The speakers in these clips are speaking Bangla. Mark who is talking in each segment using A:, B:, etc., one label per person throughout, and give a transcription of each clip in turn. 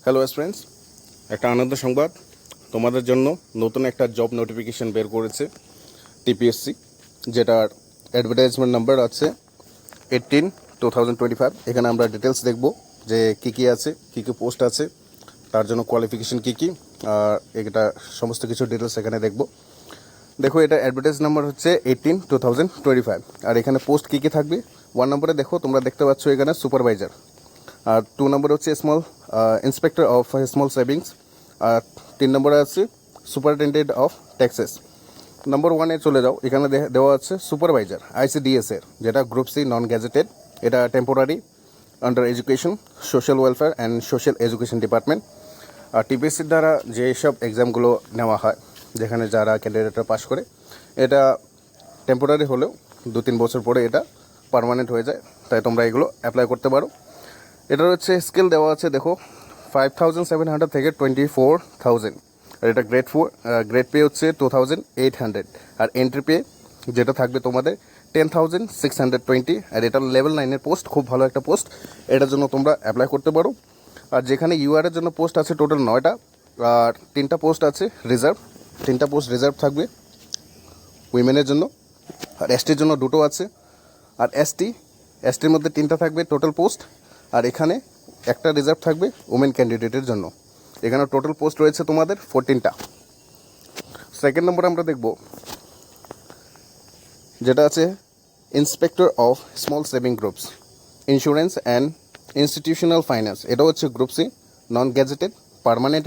A: হ্যালো ফ্রেন্ডস, একটা আনন্দ সংবাদ তোমাদের জন্য। নতুন একটা জব নোটিফিকেশন বের করেছে টিপিএসসি, যেটার অ্যাডভার্টাইজমেন্ট নাম্বার আছে 18/2025। এখানে আমরা ডিটেলস দেখব যে কী কী আছে, কী কী পোস্ট আছে, তার জন্য কোয়ালিফিকেশন কী কী, আর এটা সমস্ত কিছু ডিটেলস এখানে দেখব। দেখো, এটা অ্যাডভার্টাইজ নাম্বার হচ্ছে 18/2025। আর এখানে পোস্ট কী কী থাকবে। 1 নম্বরে দেখো, তোমরা দেখতে পাচ্ছ এখানে সুপারভাইজার। আর 2 নম্বরে হচ্ছে small inspector of small savings. আর 3 নম্বরে আছে সুপারিনটেন্ডেন্ট অফ ট্যাক্সেস। নম্বর 1-এ চলে যাও, এখানে দেওয়া আছে সুপারভাইজার আইসিডিএস এর, যেটা গ্রুপ সি নন গ্যাজেটেড। এটা temporary under education, social welfare and social education department. আর টিপিএসসির দ্বারা যেসব এক্সামগুলো নেওয়া হয়, যেখানে যারা ক্যান্ডিডেটরা পাশ করে, এটা টেম্পোরারি হলেও 2-3 বছর পরে এটা পার্মানেন্ট হয়ে যায়। তাই তোমরা এগুলো অ্যাপ্লাই করতে পারো। এটার হচ্ছে স্কেল দেওয়া আছে, দেখো 5,700 থেকে 24,000। আর এটা গ্রেড পে হচ্ছে 2,800। আর এন্ট্রি পে যেটা থাকবে তোমাদের 10,620। আর এটা লেভেল 9-এর পোস্ট, খুব ভালো একটা পোস্ট। এটার জন্য তোমরা অ্যাপ্লাই করতে পারো। আর যেখানে ইউআরের জন্য পোস্ট আছে টোটাল 9টা, আর 3টা পোস্ট আছে রিজার্ভ। 3টা পোস্ট রিজার্ভ থাকবে উইমেনের জন্য। আর এসটির জন্য 2টো আছে। আর এসটির মধ্যে 3টা থাকবে টোটাল পোস্ট। আর এখানে একটা রিজার্ভ থাকবে ওমেন ক্যান্ডিডেটের জন্য। এখানে টোটাল পোস্ট রয়েছে তোমাদের 14টা। সেকেন্ড নম্বর আমরা দেখব, যেটা আছে inspector of small saving groups, insurance and institutional finance. এটা হচ্ছে group C non gazetted, permanent.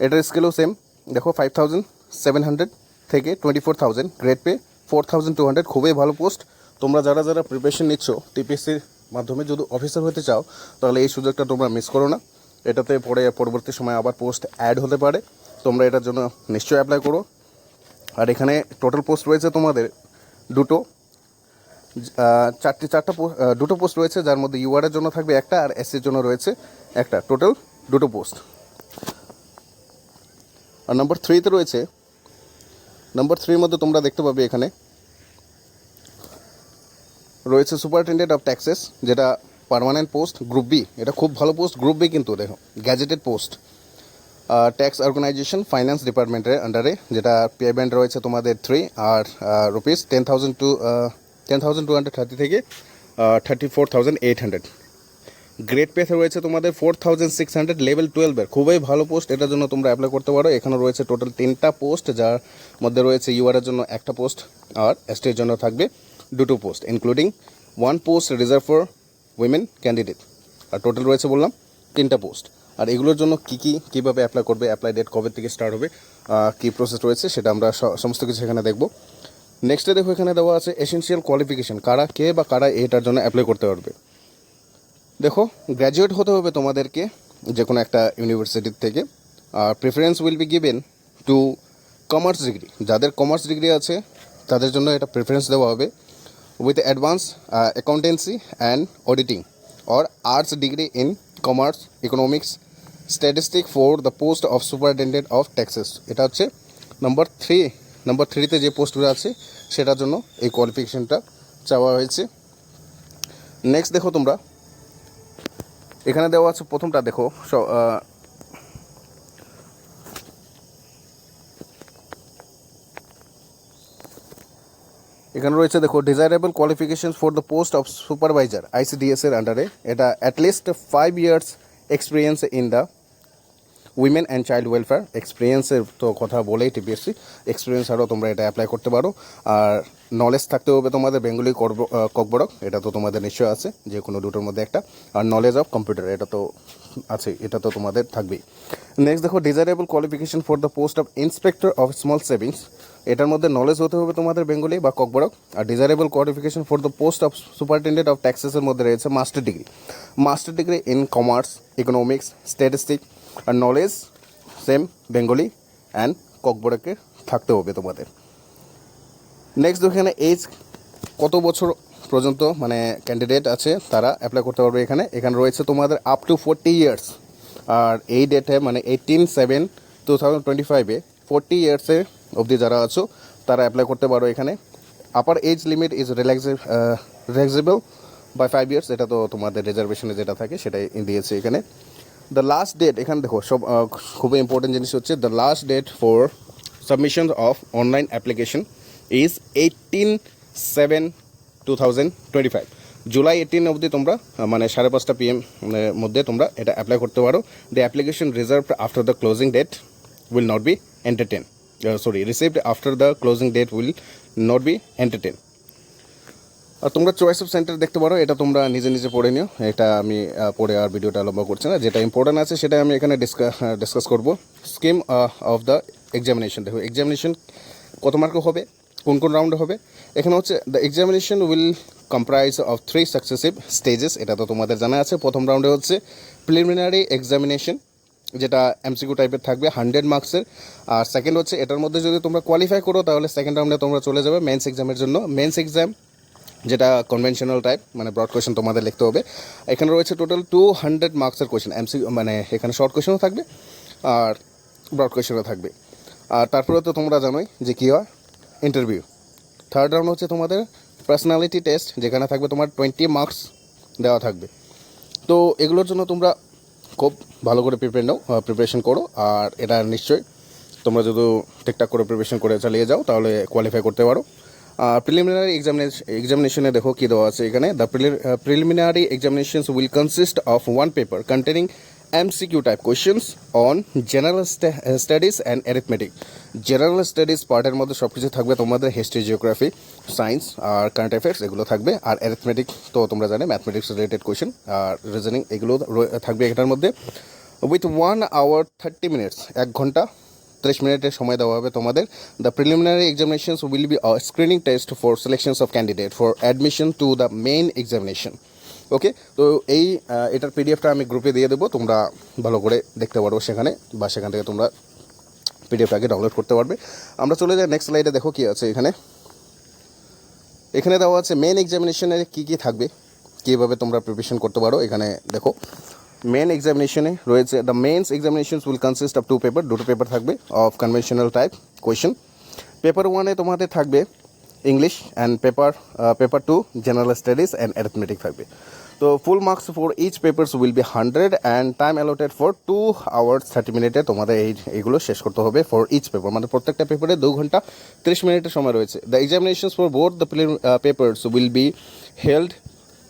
A: এটার স্কেলও সেম। দেখো 5,700 থেকে 24,000। Grade pay 4,200। খুবই ভালো পোস্ট। তোমরা যারা যারা প্রিপারেশন নিচ্ছ টিপিএসসির মাধ্যমে, যদি অফিসার হতে চাও, তাহলে এই সুযোগটা তোমরা মিস করো না। এটাতে পরবর্তী সময় আবার পোস্ট অ্যাড হতে পারে। তোমরা এটার জন্য নিশ্চয়ই অ্যাপ্লাই করো। আর এখানে টোটাল পোস্ট রয়েছে তোমাদের দুটো পোস্ট রয়েছে, যার মধ্যে ইউআরের জন্য থাকবে একটা, আর এসসির জন্য রয়েছে একটা। Total 2টো post. আর নম্বর 3-তে রয়েছে, নম্বর 3-এর মধ্যে তোমরা দেখতে পাবে এখানে রয়েছে সুপারিনটেন্ডেন্ট অফ ট্যাক্সেস, যেটা পার্মানেন্ট পোস্ট, গ্রুপ বি। এটা খুব ভালো পোস্ট, গ্রুপ বি কিন্তু দেখো gazetted post. Tax organisation finance ডিপার্টমেন্টের আন্ডারে, যেটা পেমেন্ট রয়েছে তোমাদের 3 আর রুপিস 10,230 থেকে 34,800। গ্রেড পে রয়েছে তোমাদের 4,600। লেভেল 12-এর খুবই ভালো পোস্ট। এটার জন্য তোমরা অ্যাপ্লাই করতে পারো। এখানে রয়েছে টোটাল 3টা পোস্ট, যার মধ্যে রয়েছে ইউআরের জন্য একটা পোস্ট, আর এসটির জন্য থাকবে 2টো post, including 1 post reserve for women candidate. আর টোটাল রয়েছে বললাম 3টা পোস্ট। আর এগুলোর জন্য কীভাবে অ্যাপ্লাই করবে, অ্যাপ্লাই ডেট কবে থেকে স্টার্ট হবে, কী প্রসেস রয়েছে, সেটা আমরা সমস্ত কিছু এখানে দেখব। নেক্সটে দেখো, এখানে দেওয়া আছে এসেনশিয়াল কোয়ালিফিকেশন, কারা এটার জন্য অ্যাপ্লাই করতে পারবে। দেখো, গ্র্যাজুয়েট হতে হবে তোমাদেরকে যে কোনো একটা ইউনিভার্সিটির থেকে। আর preference will be given to commerce degree. যাদের কমার্স ডিগ্রি আছে তাদের জন্য এটা প্রেফারেন্স দেওয়া হবে, with advance accountancy and auditing or arts degree in commerce, economics, statistics for the post of superintendent of taxes. এটা হচ্ছে নম্বর 3-তে যে পোস্টগুলো আছে সেটার জন্য এই কোয়ালিফিকেশনটা চাওয়া হয়েছে। নেক্সট দেখো, তোমরা এখানে দেওয়া আছে প্রথমটা। দেখো, এখানে রয়েছে, দেখো, desirable qualification for the post of supervisor ICDS এর আন্ডারে। এটা at least 5 years experience in the women and child welfare. এক্সপিরিয়েন্সের তো কথা বলেই টিপিএসসি, এক্সপিরিয়েন্স আরও তোমরা এটা অ্যাপ্লাই করতে পারো। আর নলেজ থাকতে হবে তোমাদের বেঙ্গলি ককবরক, এটা তো তোমাদের নিশ্চয় আছে, যে কোনো দুটোর মধ্যে একটা। আর নলেজ অফ কম্পিউটার, এটা তো আছে, এটা তো তোমাদের থাকবেই। নেক্সট দেখো, desirable qualification for the post of inspector of small savings. এটার মধ্যে নলেজ হতে হবে তোমাদের বেঙ্গলি বা ককবরক। আর desirable qualification for the post of superintendent of ট্যাক্সেসের মধ্যে রয়েছে master degree in commerce, economics, statistics. আর নলেজ সেম বেঙ্গলি অ্যান্ড ককবরকে থাকতে হবে তোমাদের। নেক্সট এখানে এজ কত বছর পর্যন্ত মানে ক্যান্ডিডেট আছে তারা অ্যাপ্লাই করতে পারবে। এখানে রয়েছে তোমাদের আপ টু 40 years। আর এই ডেটে মানে 18/7/2025 40 years অবধি যারা আছো তারা অ্যাপ্লাই করতে পারো। এখানে upper age limit is relaxable by 5 years। এটা তো তোমাদের রিজার্ভেশনে যেটা থাকে সেটাই দিয়েছে এখানে। দ্য লাস্ট ডেট এখানে দেখো সব খুবই ইম্পর্টেন্ট জিনিস হচ্ছে the last date for submission of online application is 18/7/2025 জুলাই 18 অবধি তোমরা মানে 5:30 PM মধ্যে তোমরা এটা অ্যাপ্লাই করতে পারো। The application reserved after the closing date will not be entertain received after the closing date will not be entertain. আর তোমরা চয়েস অফ সেন্টার দেখতে পারো, এটা তোমরা নিজে নিজে পড়ে নিও, এটা আমি পড়ে আর ভিডিওটা লম্বা করছি না। যেটা ইম্পর্টেন্ট আছে সেটা আমি এখানে ডিসকাস করব। স্কিম অফ দ্য এক্সামিনেশন, দেখো এক্সামিনেশন কত মার্ক হবে, কোন কোন রাউন্ডে হবে। এখানে হচ্ছে the examination will comprise of 3 successive stages, এটা তো তোমাদের জানা আছে। প্রথম রাউন্ডে হচ্ছে প্রিলিমিনারি এক্সামিনেশন, যেটা এমসিকিউ টাইপের থাকবে 100 মার্কসের। আর সেকেন্ড হচ্ছে এটার মধ্যে যদি তোমরা কোয়ালিফাই করো তাহলে সেকেন্ড রাউন্ডে তোমরা চলে যাবে মেন্স এক্সামের জন্য। মেন্স এক্সাম যেটা কনভেনশনাল টাইপ, মানে ব্রড কোয়েশন তোমাদের লিখতে হবে। এখানে রয়েছে টোটাল 200 মার্কসের কোয়েশন, এমসিকিউ মানে এখানে শর্ট কোয়েশনও থাকবে আর ব্রড কোয়েশনও থাকবে। আর তারপরে তো তোমরা জানোই যে কী হয় ইন্টারভিউ। থার্ড রাউন্ড হচ্ছে তোমাদের পার্সোনালিটি টেস্ট, যেখানে থাকবে তোমার 20 মার্কস দেওয়া থাকবে। তো এগুলোর জন্য তোমরা খুব ভালো করে প্রিপারেশন করো। আর এটা নিশ্চয়ই তোমরা যদি ঠিকঠাক করে প্রিপারেশন করে চালিয়ে যাও তাহলে কোয়ালিফাই করতে পারো। প্রিলিমিনারি এক্সামিনেশনে দেখো কী দেওয়া আছে এখানে। The preliminary examinations will consist of one paper containing MCQ type questions on general studies and arithmetic. General studies পার্টের মধ্যে সব কিছু থাকবে তোমাদের, হিস্ট্রি, জিওগ্রাফি, সায়েন্স আর কারেন্ট অ্যাফেয়ার্স এগুলো থাকবে। আর অ্যারিথমেটিক তো তোমরা জানো, ম্যাথমেটিক্স রিলেটেড কোয়েশ্চেন আর রিজনিং এগুলো থাকবে এটার মধ্যে। উইথ 1 hour 30 minutes, 1 ঘন্টা 30 মিনিটের সময় দেওয়া হবে তোমাদের। The preliminary examinations will be screening test for selections of candidate for admission to the main examination. Okay, তো এই এটার পিডিএফটা আমি গ্রুপে দিয়ে দেবো, তোমরা ভালো করে দেখতে পারো সেখানে, বা সেখান থেকে তোমরা পিডিএফটাকে ডাউনলোড করতে পারবে। আমরা চলে যাই নেক্সট স্লাইডে। দেখো কী আছে এখানে। এখানে দেওয়া আছে মেইন এক্সামিনেশনে কী কী থাকবে, কীভাবে তোমরা প্রিপারেশন করতে পারো। এখানে দেখো মেন এক্সামিনেশনে রয়েছে the mains examinations will consist of 2 paper, দুটো পেপার থাকবে of conventional type question. Paper 1-এ তোমাদের থাকবে English and paper 2 general studies and arithmetic থাকবে। তো full marks for each papers will be 100 and time allotted for 2 hours 30 মিনিটে তোমাদের এইগুলো শেষ করতে হবে ফর ইচ পেপার, মানে প্রত্যেকটা পেপারে 2 ঘন্টা 30 মিনিটের সময় রয়েছে। The examinations for both the papers will be held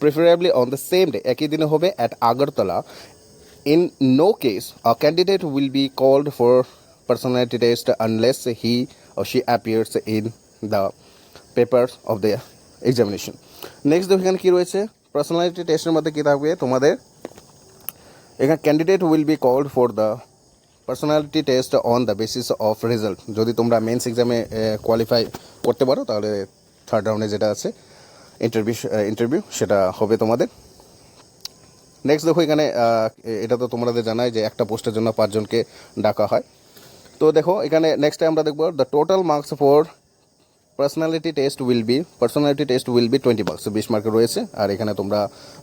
A: preferably on the same day, একই দিনে হবে at Agartala. In no case a candidate will be called for personality test unless he or she appears in the papers of the examination. Next দেখো এখানে কী রয়েছে, পার্সোনালিটি টেস্টের মধ্যে কী থাকবে তোমাদের। এখানে candidate will be called for the personality test on the basis of result. যদি তোমরা মেন্স এক্সামে কোয়ালিফাই করতে পারো তাহলে থার্ড রাউন্ডে যেটা আছে ইন্টারভিউ সেটা হবে তোমাদের। নেক্সট দেখো এখানে এটা তো তোমাদের জানাই যে একটা পোস্টের জন্য 5 জনকে ডাকা হয়। তো দেখো এখানে নেক্সটে আমরা দেখবো the total marks for personality test will be 20 marks, 20 মার্কের রয়েছে। আর এখানে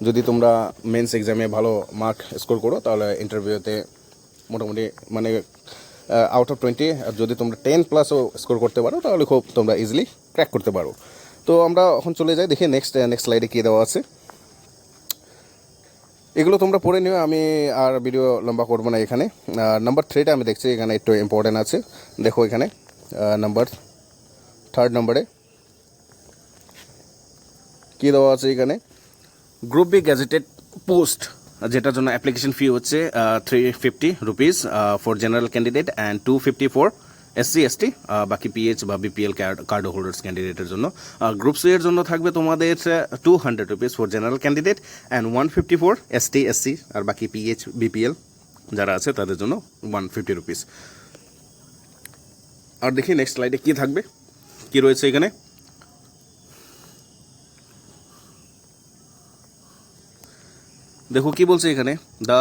A: যদি তোমরা মেন্স এক্সামে ভালো মার্ক স্কোর করো তাহলে ইন্টারভিউতে মোটামুটি মানে আউট অফ 20 যদি তোমরা 10+ স্কোর করতে পারো তাহলে খুব তোমরা ইজিলি ক্র্যাক করতে পারো। তো আমরা এখন চলে যাই, দেখি নেক্সট স্লাইডে কী দেওয়া আছে। এগুলো তোমরা পড়ে নিও, আমি আর ভিডিও লম্বা করবো না। এখানে নাম্বার 3টা আমি দেখছি এখানে একটু ইম্পর্টেন্ট আছে। দেখো এখানে থার্ড নম্বরে কী দেওয়া আছে এখানে, গ্রুপ বি গ্যাজেটেড পোস্ট, যেটার জন্য অ্যাপ্লিকেশন ফি হচ্ছে 350 rupees for general candidate and 250 for SC ST, বাকি PH বা BPL কার্ড হোল্ডার্স ক্যান্ডিডেটের জন্য। গ্রুপ সি এর জন্য থাকবে তোমাদের 200 rupees for general candidate and 150 for ST SC, আর বাকি PH BPL যারা আছে তাদের জন্য 150 রুপিস। আর দেখি নেক্সট স্লাইডে কী থাকবে, কী রয়েছে এখানে। দেখো কি বলছে এখানে, the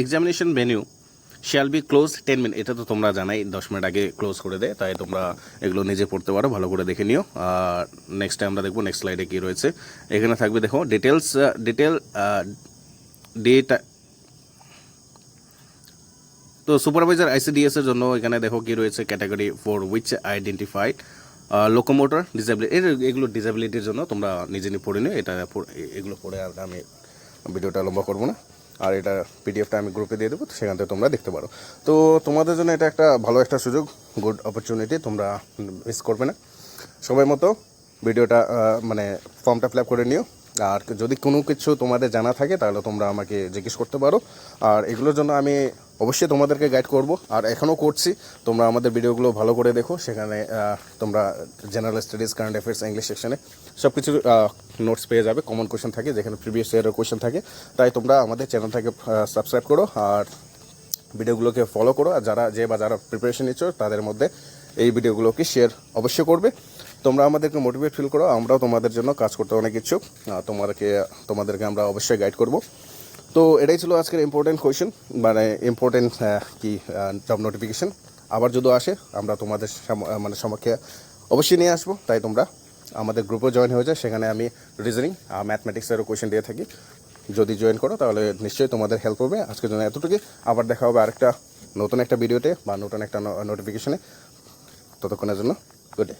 A: examination venue shall be close 10 minute, এটা তো তোমরা জানাই 10 মিনিট আগে ক্লোজ করে দেয়, তাই তোমরা এগুলো নিজে পড়তে পারো, ভালো করে দেখে নিও। আর নেক্সটে আমরা দেখবো নেক্সট স্লাইডে কী রয়েছে। এখানে থাকবে দেখো ডেট। তো সুপারভাইজার ICDS এর জন্য এখানে দেখো কী রয়েছে, category for which identified locomotor disability, এগুলো ডিসেবিলিটির জন্য তোমরা নিজে পড়ে নিও। এগুলো পড়ে আর আমি ভিডিওটা লম্বা করবো না। আর এটা পিডিএফটা আমি গ্রুপে দিয়ে দেবো, সেখান থেকে তোমরা দেখতে পারো। তো তোমাদের জন্য এটা একটা ভালো একটা সুযোগ, গুড অপরচুনিটি, তোমরা মিস করবে না। সময় মতো ভিডিওটা মানে ফর্মটা ফিল আপ করে নিও। আর যদি কোনো কিছু তোমাদের জানা থাকে তাহলে তোমরা আমাকে জিজ্ঞেস করতে পারো। আর এগুলোর জন্য আমি অবশ্যই তোমাদেরকে গাইড করব, আর এখনও করছি। তোমরা আমাদের ভিডিওগুলো ভালো করে দেখো, সেখানে তোমরা general studies, current affairs, English সেকশনে সব কিছু নোটস পেয়ে যাবে। কমন কোয়েশ্চেন থাকে, যেখানে প্রিভিয়াস ইয়ারের কোয়েশ্চেন থাকে। তাই তোমরা আমাদের চ্যানেলটাকে সাবস্ক্রাইব করো আর ভিডিওগুলোকে ফলো করো। আর যারা প্রিপারেশন নিচ্ছ তাদের মধ্যে এই ভিডিওগুলোকে শেয়ার অবশ্যই করবে। তোমরা আমাদেরকে মোটিভেট ফিল করো, আমরাও তোমাদের জন্য কাজ করতে অনেক ইচ্ছুক। তোমাদেরকে আমরা অবশ্যই গাইড করব। তো এটাই ছিল আজকের ইম্পর্টেন্ট কোয়েশ্চেন, মানে ইম্পর্টেন্ট জব নোটিফিকেশন। আবার যদি আসে আমরা তোমাদের সমক্ষে অবশ্যই নিয়ে আসবো। তাই তোমরা আমাদের গ্রুপে জয়েন হয়ে যায়, সেখানে আমি রিজনিং আর ম্যাথমেটিক্সেরও কোয়েশ্চেন দিয়ে থাকি। যদি জয়েন করো তাহলে নিশ্চয়ই তোমাদের হেল্প হবে। আজকের জন্য এতটুকুই, আবার দেখা হবে আরেকটা নতুন একটা ভিডিওতে বা নতুন একটা নোটিফিকেশনে। ততক্ষণের জন্য গুড ডে।